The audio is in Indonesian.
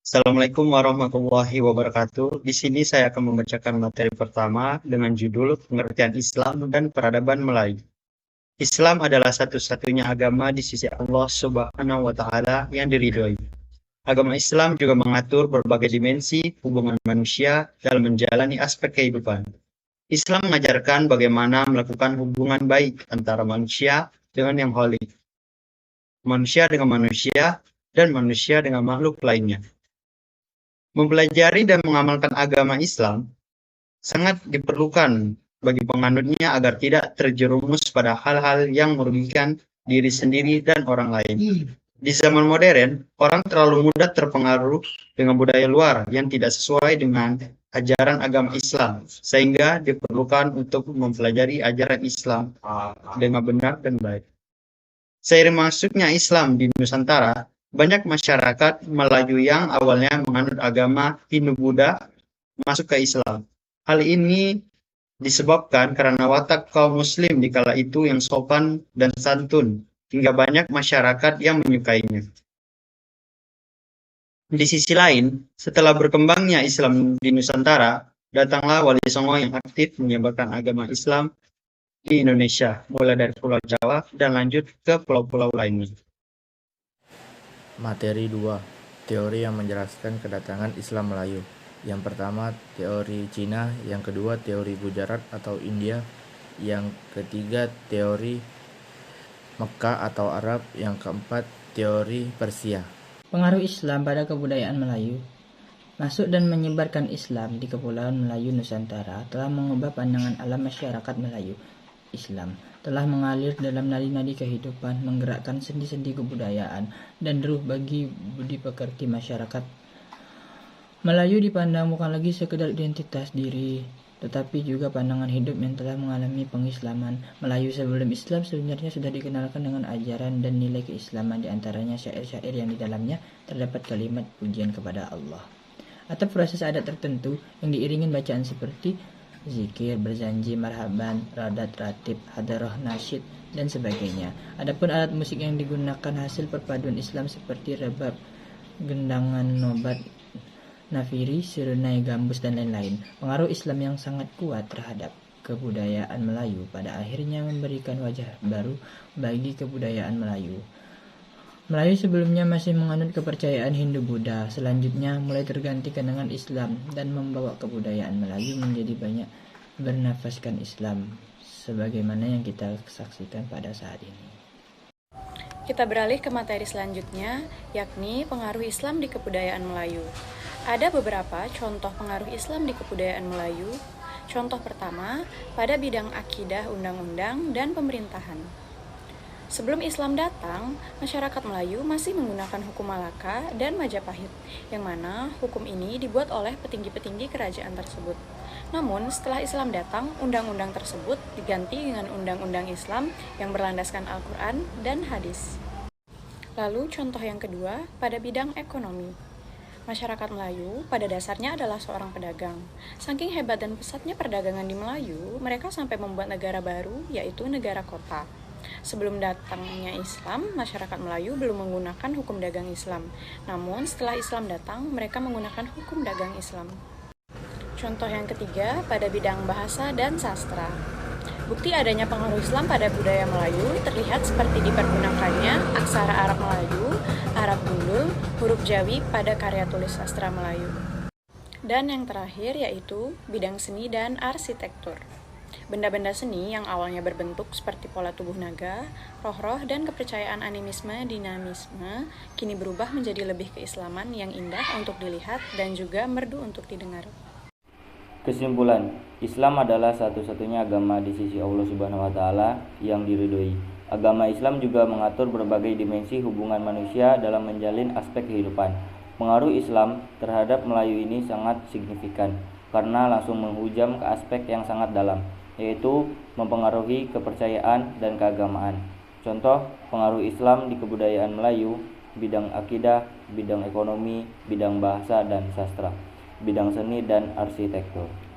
Assalamualaikum warahmatullahi wabarakatuh. Di sini saya akan membacakan materi pertama dengan judul Pengertian Islam dan Peradaban Melayu. Islam adalah satu-satunya agama di sisi Allah Subhanahu wa Ta'ala yang diridhoi. Agama Islam juga mengatur berbagai dimensi hubungan manusia dalam menjalani aspek kehidupan. Islam mengajarkan bagaimana melakukan hubungan baik antara manusia dengan yang holik, manusia dengan manusia, dan manusia dengan makhluk lainnya. Mempelajari dan mengamalkan agama Islam sangat diperlukan bagi penganutnya agar tidak terjerumus pada hal-hal yang merugikan diri sendiri dan orang lain. Di zaman modern, orang terlalu mudah terpengaruh dengan budaya luar yang tidak sesuai dengan ajaran agama Islam, sehingga diperlukan untuk mempelajari ajaran Islam dengan benar dan baik. Seiring masuknya Islam di Nusantara, banyak masyarakat Melayu yang awalnya menganut agama Hindu-Buddha masuk ke Islam. Hal ini disebabkan karena watak kaum muslim di kala itu yang sopan dan santun, hingga banyak masyarakat yang menyukainya. Di sisi lain, setelah berkembangnya Islam di Nusantara, datanglah Wali Songo yang aktif menyebarkan agama Islam di Indonesia, mulai dari Pulau Jawa dan lanjut ke pulau-pulau lainnya. Materi 2. Teori yang menjelaskan kedatangan Islam Melayu. Yang pertama, teori Cina. Yang kedua, teori Gujarat atau India. Yang ketiga, teori Mekah atau Arab. Yang keempat, teori Persia. Pengaruh Islam pada kebudayaan Melayu. Masuk dan menyebarkan Islam di Kepulauan Melayu Nusantara telah mengubah pandangan alam masyarakat Melayu. Islam telah mengalir dalam nadi-nadi kehidupan, menggerakkan sendi-sendi kebudayaan dan ruh bagi budi pekerti masyarakat. Melayu dipandang bukan lagi sekedar identitas diri, tetapi juga pandangan hidup yang telah mengalami pengislaman. Melayu sebelum Islam sebenarnya sudah dikenalkan dengan ajaran dan nilai keislaman, di antaranya syair-syair yang di dalamnya terdapat kalimat pujian kepada Allah atau proses adat tertentu yang diiringin bacaan seperti zikir, berzanji, marhaban, radat, ratib, hadaroh, nasyid, dan sebagainya. Adapun alat musik yang digunakan hasil perpaduan Islam seperti rebab, gendangan, nobat, nafiri, serunai, gambus, dan lain-lain. Pengaruh Islam yang sangat kuat terhadap kebudayaan Melayu pada akhirnya memberikan wajah baru bagi kebudayaan Melayu. Melayu sebelumnya masih menganut kepercayaan Hindu-Buddha, selanjutnya mulai tergantikan dengan Islam dan membawa kebudayaan Melayu menjadi banyak bernafaskan Islam, sebagaimana yang kita saksikan pada saat ini. Kita beralih ke materi selanjutnya, yakni pengaruh Islam di kebudayaan Melayu. Ada beberapa contoh pengaruh Islam di kebudayaan Melayu. Contoh pertama, pada bidang akidah, undang-undang, dan pemerintahan. Sebelum Islam datang, masyarakat Melayu masih menggunakan hukum Malaka dan Majapahit, yang mana hukum ini dibuat oleh petinggi-petinggi kerajaan tersebut. Namun, setelah Islam datang, undang-undang tersebut diganti dengan undang-undang Islam yang berlandaskan Al-Quran dan hadis. Lalu, contoh yang kedua, pada bidang ekonomi. Masyarakat Melayu pada dasarnya adalah seorang pedagang. Saking hebat dan pesatnya perdagangan di Melayu, mereka sampai membuat negara baru, yaitu negara kota. Sebelum datangnya Islam, masyarakat Melayu belum menggunakan hukum dagang Islam. Namun, setelah Islam datang, mereka menggunakan hukum dagang Islam. Contoh yang ketiga, pada bidang bahasa dan sastra. Bukti adanya pengaruh Islam pada budaya Melayu terlihat seperti dipergunakannya aksara Arab Melayu, Arab Gundul, huruf Jawi pada karya tulis sastra Melayu. Dan yang terakhir yaitu bidang seni dan arsitektur. Benda-benda seni yang awalnya berbentuk seperti pola tubuh naga, roh-roh, dan kepercayaan animisme, dinamisme, kini berubah menjadi lebih keislaman yang indah untuk dilihat dan juga merdu untuk didengar. Kesimpulan, Islam adalah satu-satunya agama di sisi Allah Subhanahu wa Ta'ala yang diridhoi. Agama Islam juga mengatur berbagai dimensi hubungan manusia dalam menjalin aspek kehidupan. Pengaruh Islam terhadap Melayu ini sangat signifikan karena langsung menghujam ke aspek yang sangat dalam, yaitu mempengaruhi kepercayaan dan keagamaan. Contoh pengaruh Islam di kebudayaan Melayu, bidang akidah, bidang ekonomi, bidang bahasa dan sastra, bidang seni dan arsitektur.